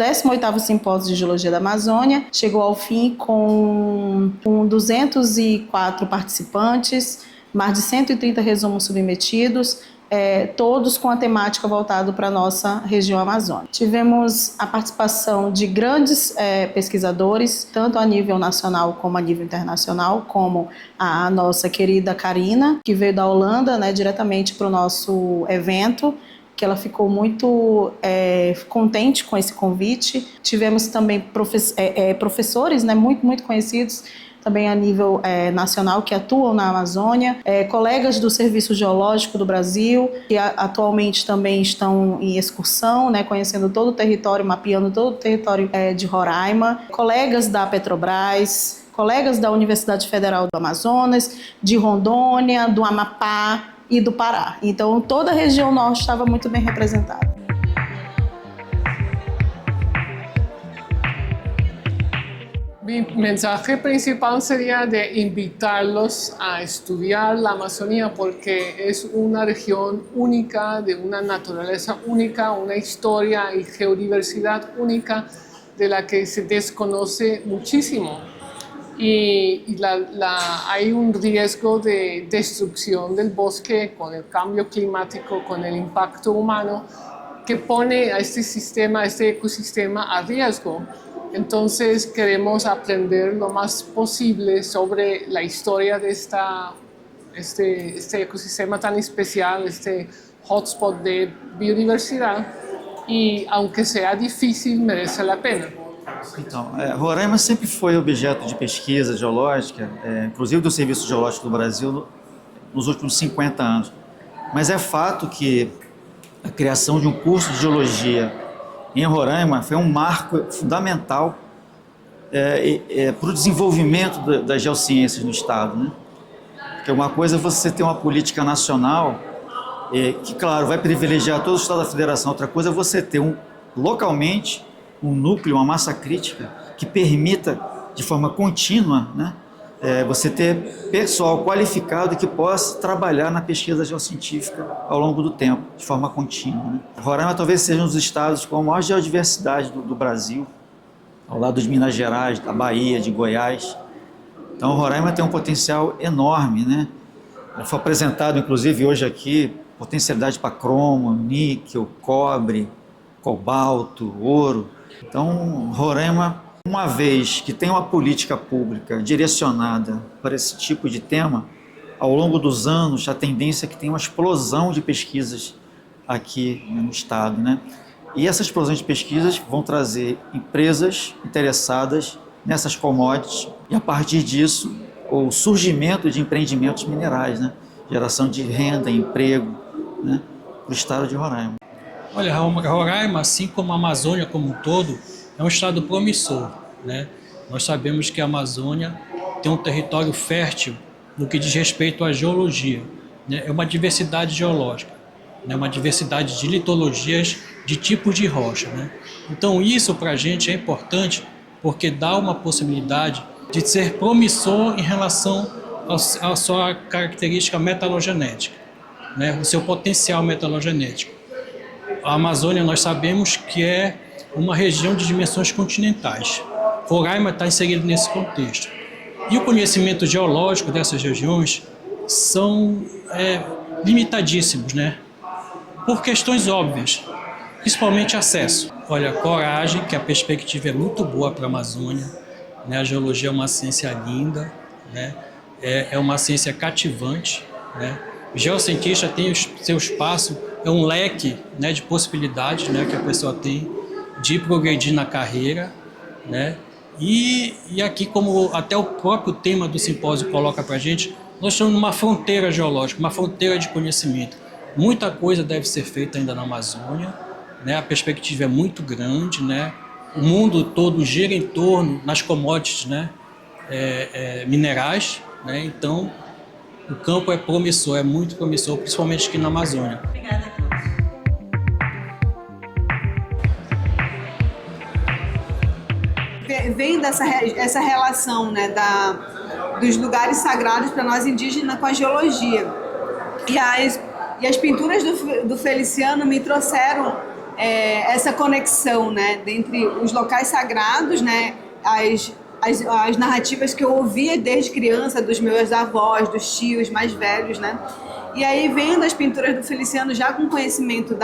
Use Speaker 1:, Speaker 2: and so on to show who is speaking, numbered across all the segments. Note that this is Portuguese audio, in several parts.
Speaker 1: 18º Simpósio de Geologia da Amazônia chegou ao fim com 204 participantes, mais de 130 resumos submetidos, todos com a temática voltada para a nossa região amazônica. Tivemos a participação de grandes pesquisadores, tanto a nível nacional como a nível internacional, como a nossa querida Karina, que veio da Holanda, né, diretamente para o nosso evento, que ela ficou muito contente com esse convite. Tivemos também professores, né, muito conhecidos, também a nível nacional, que atuam na Amazônia, colegas do Serviço Geológico do Brasil, que atualmente também estão em excursão, né, conhecendo todo o território, mapeando todo o território de Roraima, colegas da Petrobras, colegas da Universidade Federal do Amazonas, de Rondônia, do Amapá e do Pará. Então, toda a região norte estava muito bem representada.
Speaker 2: Mi mensaje principal sería de invitarlos a estudiar la Amazonía porque es una región única, de una naturaleza única, una historia y geodiversidad única de la que se desconoce muchísimo. Y hay un riesgo de destrucción del bosque con el cambio climático, con el impacto humano, que pone a este sistema, a este ecosistema a riesgo. Entonces queremos aprender lo más posible sobre la historia de este ecosistema tan especial, este hotspot de biodiversidad, y aunque sea difícil, merece la pena.
Speaker 3: Então, Roraima sempre foi objeto de pesquisa geológica, inclusive do Serviço Geológico do Brasil, nos últimos 50 anos. Mas é fato que a criação de um curso de geologia em Roraima foi um marco fundamental para o desenvolvimento das geociências no Estado, né? Porque uma coisa é você ter uma política nacional que, claro, vai privilegiar todo o Estado da Federação. Outra coisa é você ter localmente um núcleo, uma massa crítica que permita, de forma contínua, né, você ter pessoal qualificado que possa trabalhar na pesquisa geocientífica ao longo do tempo, de forma contínua, né? Roraima talvez seja um dos estados com a maior geodiversidade do Brasil, ao lado de Minas Gerais, da Bahia, de Goiás. Então, Roraima tem um potencial enorme, né? Foi apresentado, inclusive, hoje aqui, potencialidade para cromo, níquel, cobre, cobalto, ouro. Então, Roraima, uma vez que tem uma política pública direcionada para esse tipo de tema, ao longo dos anos, a tendência é que tenha uma explosão de pesquisas aqui no estado, né? E essas explosões de pesquisas vão trazer empresas interessadas nessas commodities e, a partir disso, o surgimento de empreendimentos minerais, né? Geração de renda, emprego, né, para o estado de Roraima.
Speaker 4: Olha, Roraima, assim como a Amazônia como um todo, é um estado promissor, né? Nós sabemos que a Amazônia tem um território fértil no que diz respeito à geologia, né? É uma diversidade geológica, né? Uma diversidade de litologias, de tipos de rocha, né? Então isso para a gente é importante porque dá uma possibilidade de ser promissor em relação à sua característica metalogenética, né? O seu potencial metalogenético. A Amazônia nós sabemos que é uma região de dimensões continentais. Roraima está inserido nesse contexto. E o conhecimento geológico dessas regiões são limitadíssimos, né? Por questões óbvias, principalmente acesso. Olha, coragem, que a perspectiva é muito boa para a Amazônia, né? A geologia é uma ciência linda, né? É uma ciência cativante, né? O geocientista tem o seu espaço, é um leque, né, de possibilidades, né, que a pessoa tem de progredir na carreira, né? E aqui, como até o próprio tema do simpósio coloca para a gente, nós estamos numa fronteira geológica, uma fronteira de conhecimento. Muita coisa deve ser feita ainda na Amazônia, né? A perspectiva é muito grande, né? O mundo todo gira em torno nas commodities, né, minerais, né? Então, o campo é promissor, é muito promissor, principalmente aqui na Amazônia.
Speaker 5: Obrigada a todos. Vem essa relação, né, dos lugares sagrados para nós indígenas com a geologia. E as pinturas do Feliciano me trouxeram essa conexão, né, entre os locais sagrados, né, as narrativas que eu ouvia desde criança dos meus avós, dos tios mais velhos, né? E aí, vendo as pinturas do Feliciano já com conhecimento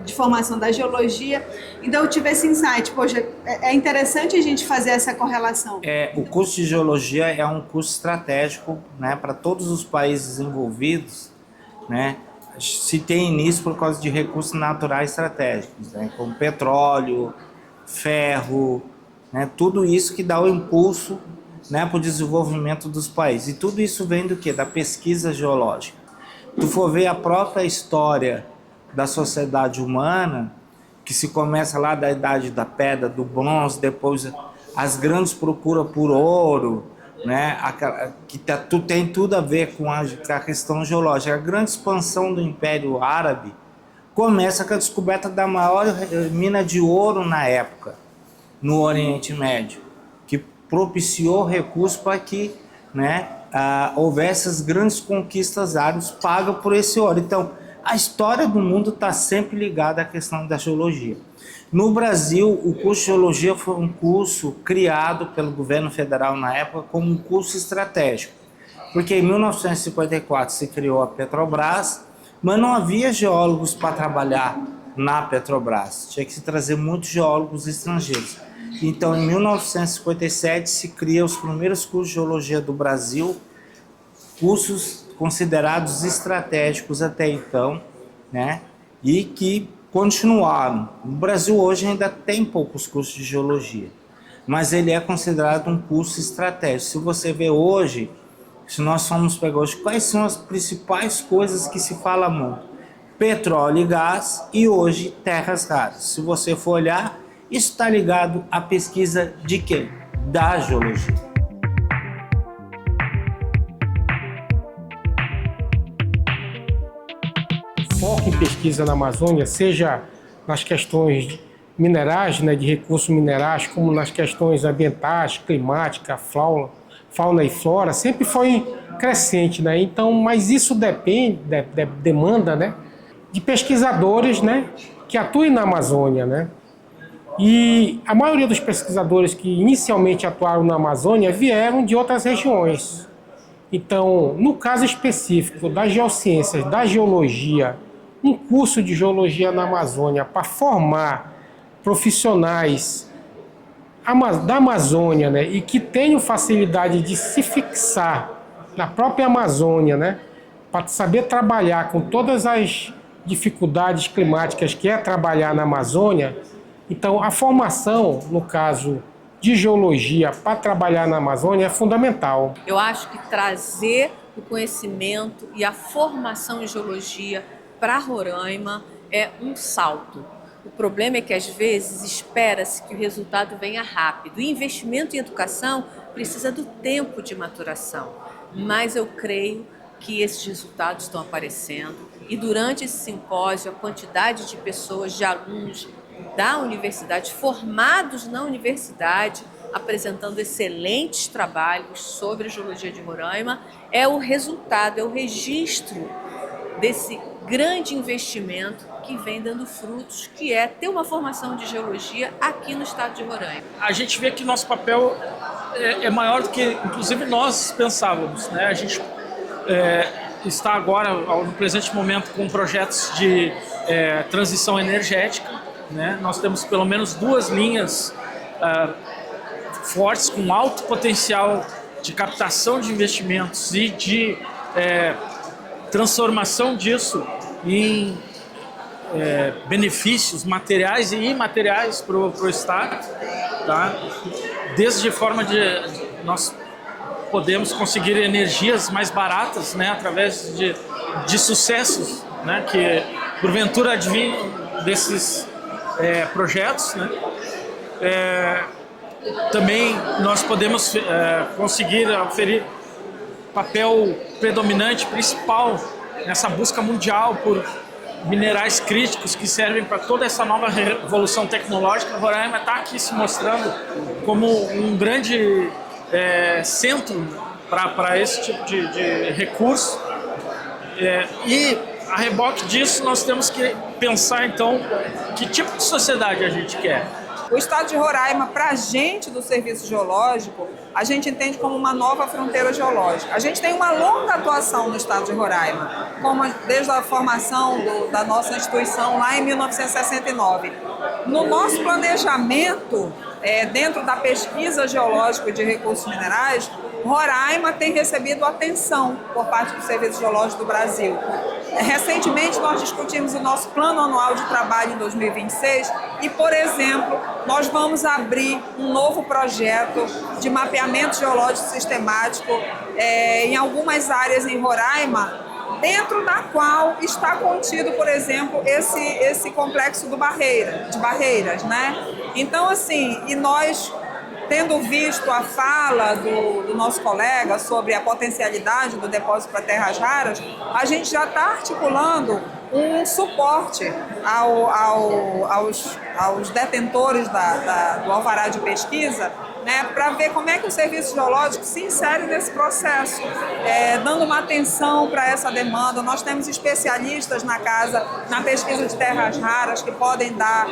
Speaker 5: de formação da geologia, então eu tive esse insight, poxa, é interessante a gente fazer essa correlação.
Speaker 6: O curso de geologia é um curso estratégico, né, para todos os países envolvidos, né? Se tem início por causa de recursos naturais estratégicos, né, como petróleo, ferro, né, tudo isso que dá o impulso, né, para o desenvolvimento dos países. E tudo isso vem do quê? Da pesquisa geológica. Tu for ver a própria história da sociedade humana, que se começa lá da Idade da Pedra, do Bronze, depois as grandes procuras por ouro, né, tem tudo a ver com a questão geológica. A grande expansão do Império Árabe começa com a descoberta da maior mina de ouro na época, no Oriente Médio, que propiciou recursos para que, né, houvesse as grandes conquistas árabes pagas por esse ouro. Então, a história do mundo está sempre ligada à questão da geologia. No Brasil, o curso de geologia foi um curso criado pelo governo federal na época como um curso estratégico, porque em 1954 se criou a Petrobras, mas não havia geólogos para trabalhar na Petrobras, tinha que se trazer muitos geólogos estrangeiros. Então, em 1957 se cria os primeiros cursos de geologia do Brasil, cursos considerados estratégicos até então, né, e que continuaram. O Brasil hoje ainda tem poucos cursos de geologia, mas ele é considerado um curso estratégico. Se você vê hoje, se nós formos pegar hoje, quais são as principais coisas que se fala muito? Petróleo e gás, e hoje terras raras. Se você for olhar, isso está ligado à pesquisa de quem? Da geologia.
Speaker 7: Foco em pesquisa na Amazônia, seja nas questões minerais, né, de recursos minerais, como nas questões ambientais, climática, fauna e flora, sempre foi crescente, né? Então, mas isso demanda, né, de pesquisadores, né, que atuem na Amazônia, né? E a maioria dos pesquisadores que inicialmente atuaram na Amazônia vieram de outras regiões. Então, no caso específico das geociências, da geologia, um curso de geologia na Amazônia para formar profissionais da Amazônia, né, e que tenham facilidade de se fixar na própria Amazônia, né, para saber trabalhar com todas as dificuldades climáticas que é trabalhar na Amazônia. Então, a formação, no caso de geologia, para trabalhar na Amazônia é fundamental.
Speaker 8: Eu acho que trazer o conhecimento e a formação em geologia para Roraima é um salto. O problema é que, às vezes, espera-se que o resultado venha rápido. O investimento em educação precisa do tempo de maturação, mas eu creio que esses resultados estão aparecendo e, durante esse simpósio, a quantidade de pessoas, de alunos da universidade, formados na universidade, apresentando excelentes trabalhos sobre a geologia de Roraima, é o resultado, é o registro desse grande investimento que vem dando frutos, que é ter uma formação de geologia aqui no estado de Roraima.
Speaker 9: A gente vê que nosso papel é maior do que, inclusive, nós pensávamos, né? A gente está agora, no presente momento, com projetos de transição energética, né? Nós temos pelo menos 2 linhas fortes, com alto potencial de captação de investimentos e de transformação disso em benefícios materiais e imateriais para o Estado, tá? Desde forma de nós podemos conseguir energias mais baratas, né, através de sucessos, né, que porventura advêm desses projetos, né? Também nós podemos conseguir oferir papel predominante, principal, nessa busca mundial por minerais críticos que servem para toda essa nova revolução tecnológica. Roraima está aqui se mostrando como um grande centro para esse tipo de recurso. E a reboque disso, nós temos que pensar, então, que tipo de sociedade a gente quer.
Speaker 10: O estado de Roraima, para a gente do Serviço Geológico, a gente entende como uma nova fronteira geológica. A gente tem uma longa atuação no estado de Roraima, desde a formação da nossa instituição lá em 1969. No nosso planejamento, dentro da pesquisa geológica de recursos minerais, Roraima tem recebido atenção por parte do Serviço Geológico do Brasil. Recentemente, nós discutimos o nosso plano anual de trabalho em 2026 e, por exemplo, nós vamos abrir um novo projeto de mapeamento geológico sistemático em algumas áreas em Roraima, dentro da qual está contido, por exemplo, esse complexo de barreiras, né? Então, assim, e nós, tendo visto a fala do nosso colega sobre a potencialidade do depósito para terras raras, a gente já está articulando um suporte aos detentores do alvará de pesquisa, né, para ver como é que o Serviço Geológico se insere nesse processo, dando uma atenção para essa demanda. Nós temos especialistas na casa, na pesquisa de terras raras, que podem dar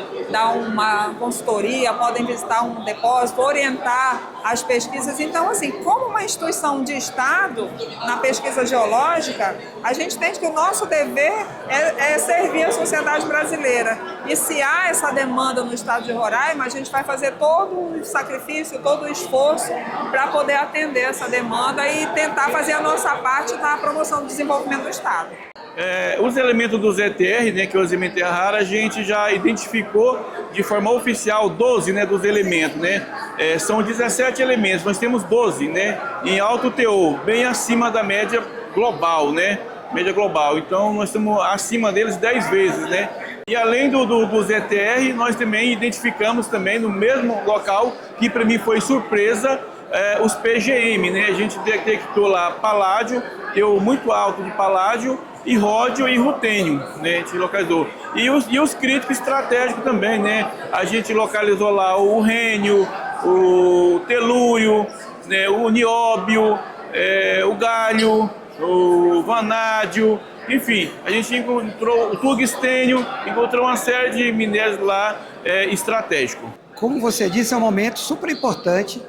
Speaker 10: uma consultoria, podem visitar um depósito, orientar as pesquisas. Então, assim, como uma instituição de Estado na pesquisa geológica, a gente entende que o nosso dever é servir a sociedade brasileira. E se há essa demanda no estado de Roraima, a gente vai fazer todo um sacrifício, todo um esforço para poder atender essa demanda e tentar fazer a nossa parte na promoção do desenvolvimento do estado.
Speaker 11: Os elementos do ZTR, né, que é o elemento terra rara, a gente já identificou de forma oficial 12, né, dos elementos, né? São 17 elementos, nós temos 12, né, em alto teor, bem acima da média global, né? Média global. Então nós estamos acima deles 10 vezes, né? E além do ZTR, nós também identificamos também no mesmo local, que para mim foi surpresa, os PGM, né? A gente detectou lá paládio, teor muito alto de paládio, e ródio e rutênio, né? A gente localizou. E os críticos estratégicos também, né? A gente localizou lá o rênio, o telúrio, né? O nióbio, o galho, o vanádio, enfim, a gente encontrou o tungstênio, encontrou uma série de minérios lá estratégicos.
Speaker 12: Como você disse, é um momento super importante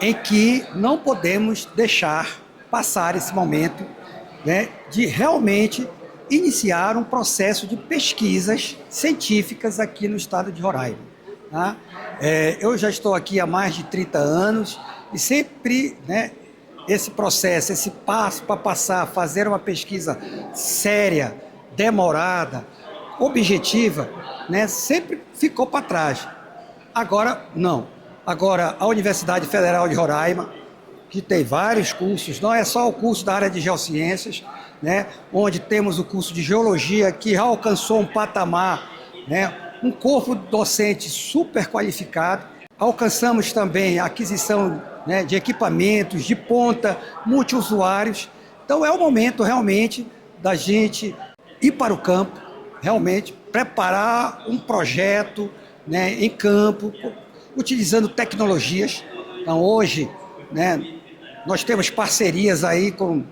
Speaker 12: em que não podemos deixar passar esse momento, né, de realmente iniciar um processo de pesquisas científicas aqui no estado de Roraima. Tá? Eu já estou aqui há mais de 30 anos e sempre, né, esse processo, esse passo para passar a fazer uma pesquisa séria, demorada, objetiva, né, sempre ficou para trás. Agora, não. Agora, a Universidade Federal de Roraima, que tem vários cursos, não é só o curso da área de geociências, né, onde temos o curso de geologia, que já alcançou um patamar, né, um corpo docente super qualificado. Alcançamos também a aquisição, né, de equipamentos de ponta, multiusuários. Então é o momento realmente da gente ir para o campo, realmente preparar um projeto, né, em campo, utilizando tecnologias. Então hoje, né, nós temos parcerias aí com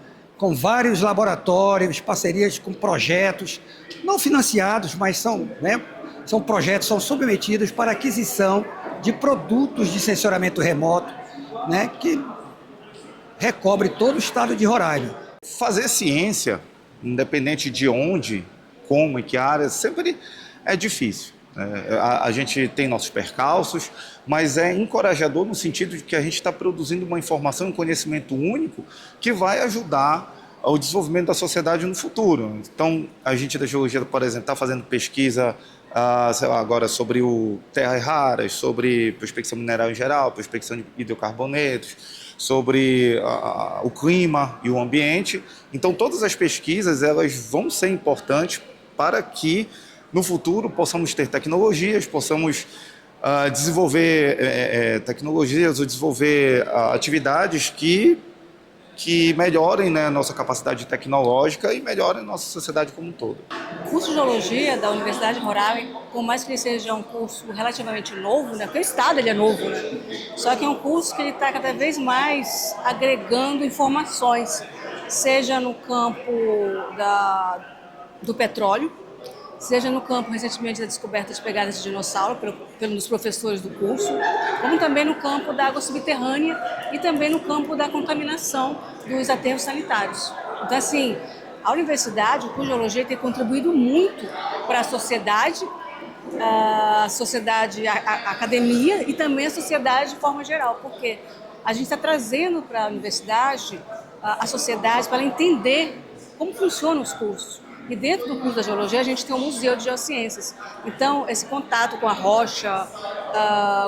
Speaker 12: vários laboratórios, parcerias com projetos, não financiados, mas são projetos, são submetidos para aquisição de produtos de sensoramento remoto, né, que recobre todo o estado de Roraima.
Speaker 13: Fazer ciência, independente de onde, como e que área, sempre é difícil. A gente tem nossos percalços, mas é encorajador no sentido de que a gente está produzindo uma informação, um conhecimento único que vai ajudar ao desenvolvimento da sociedade no futuro. Então, a gente da geologia, por exemplo, está fazendo pesquisa agora sobre terras raras, sobre prospecção mineral em geral, prospecção de hidrocarbonetos, sobre o clima e o ambiente. Então, todas as pesquisas elas vão ser importantes para que no futuro possamos ter tecnologias, possamos desenvolver tecnologias ou desenvolver atividades que melhorem, né, a nossa capacidade tecnológica e melhorem a nossa sociedade como um todo.
Speaker 14: O curso de Geologia da Universidade de Roraima, por mais que ele seja um curso relativamente novo, né, porque o estado ele é novo, né, só que é um curso que ele está cada vez mais agregando informações, seja no campo do petróleo, seja no campo recentemente da descoberta de pegadas de dinossauro pelos professores do curso, como também no campo da água subterrânea e também no campo da contaminação dos aterros sanitários. Então, assim, a universidade, o curso de Geologia, tem contribuído muito para a sociedade, a academia e também a sociedade de forma geral, porque a gente está trazendo para a universidade a sociedade para ela entender como funcionam os cursos. E dentro do curso da Geologia a gente tem um museu de geociências. Então, esse contato com a rocha,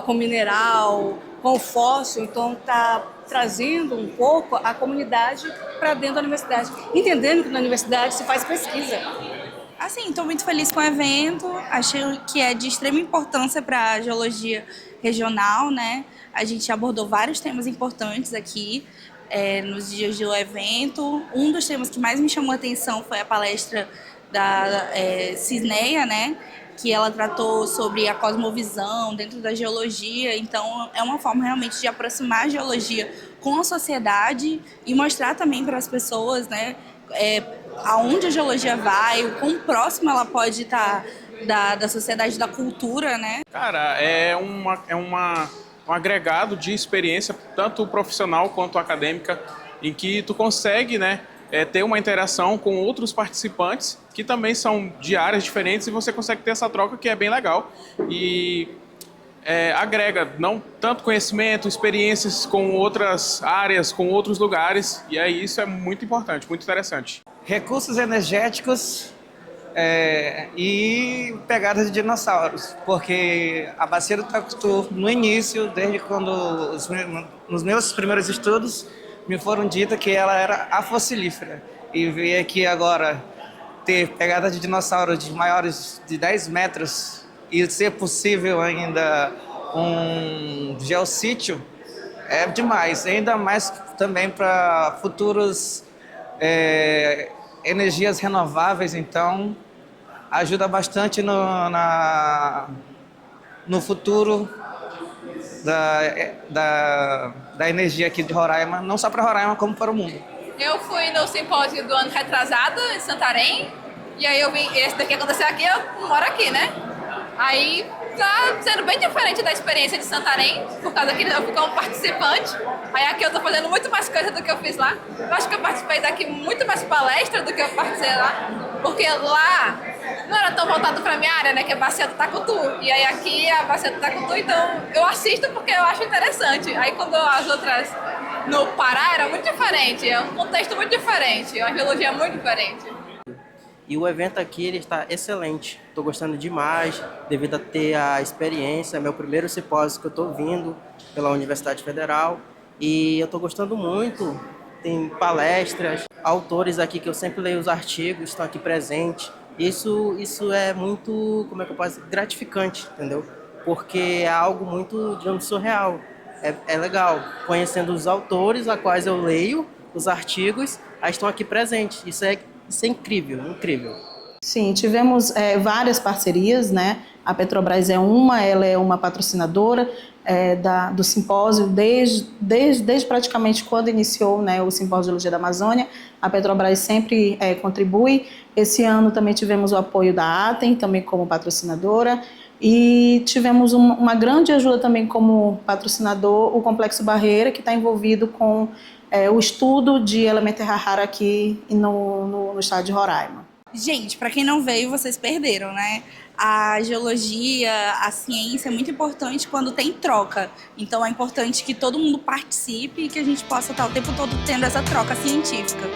Speaker 14: com o mineral, com o fóssil, então está trazendo um pouco a comunidade para dentro da universidade, entendendo que na universidade se faz pesquisa.
Speaker 15: Assim, estou muito feliz com o evento, acho que é de extrema importância para a geologia regional, né? A gente abordou vários temas importantes aqui nos dias do evento. Um dos temas que mais me chamou a atenção foi a palestra da Cisneia, né? Que ela tratou sobre a cosmovisão dentro da geologia. Então, é uma forma realmente de aproximar a geologia com a sociedade e mostrar também para as pessoas, né? Aonde a geologia vai, o quão próxima ela pode estar da sociedade, da cultura, né?
Speaker 16: Cara, é um agregado de experiência, tanto profissional quanto acadêmica, em que tu consegue, né, ter uma interação com outros participantes que também são de áreas diferentes e você consegue ter essa troca que é bem legal e agrega não tanto conhecimento, experiências com outras áreas, com outros lugares, e aí isso é muito importante, muito interessante.
Speaker 17: Recursos energéticos e pegadas de dinossauros, porque a Bacia do Tacutu, no início, desde quando nos meus primeiros estudos, me foram dita que ela era afossilífera. E ver aqui agora ter pegadas de dinossauros de maiores de 10 metros e ser possível ainda um geossítio é demais, ainda mais também para futuros energias renováveis, então ajuda bastante no futuro da energia aqui de Roraima, não só para Roraima, como para o mundo.
Speaker 18: Eu fui no simpósio do ano retrasado, em Santarém, e aí eu vim, esse daqui aconteceu aqui, eu moro aqui, né? Aí tá sendo bem diferente da experiência de Santarém, por causa que eu fui como participante. Aí aqui eu tô fazendo muito mais coisa do que eu fiz lá. Eu acho que eu participei daqui muito mais palestra do que eu participei lá, porque lá não era tão voltado pra minha área, né, que é a Bacia do Tacutu. E aí aqui é a Bacia do Tacutu, então eu assisto porque eu acho interessante. Aí quando as outras no Pará era muito diferente, é um contexto muito diferente, uma geologia muito diferente.
Speaker 19: E o evento aqui ele está excelente, estou gostando demais, devido a ter a experiência, é meu primeiro simpósio que eu estou vindo pela Universidade Federal e eu estou gostando muito, tem palestras, autores aqui que eu sempre leio os artigos, estão aqui presentes, isso é muito, como é que eu posso dizer, gratificante, entendeu? Porque é algo muito, digamos, surreal, é legal, conhecendo os autores a quais eu leio, os artigos, aí estão aqui presentes, isso é incrível, incrível.
Speaker 1: Sim, tivemos várias parcerias, né? A Petrobras ela é uma patrocinadora do simpósio desde praticamente quando iniciou, né, o Simpósio de Geologia da Amazônia. A Petrobras sempre contribui. Esse ano também tivemos o apoio da ATEM, também como patrocinadora, e tivemos uma grande ajuda também como patrocinador, o Complexo Barreira, que está envolvido com o estudo de elemento raro aqui no estado de Roraima.
Speaker 15: Gente, para quem não veio, vocês perderam, né? A geologia, a ciência é muito importante quando tem troca. Então é importante que todo mundo participe e que a gente possa estar o tempo todo tendo essa troca científica.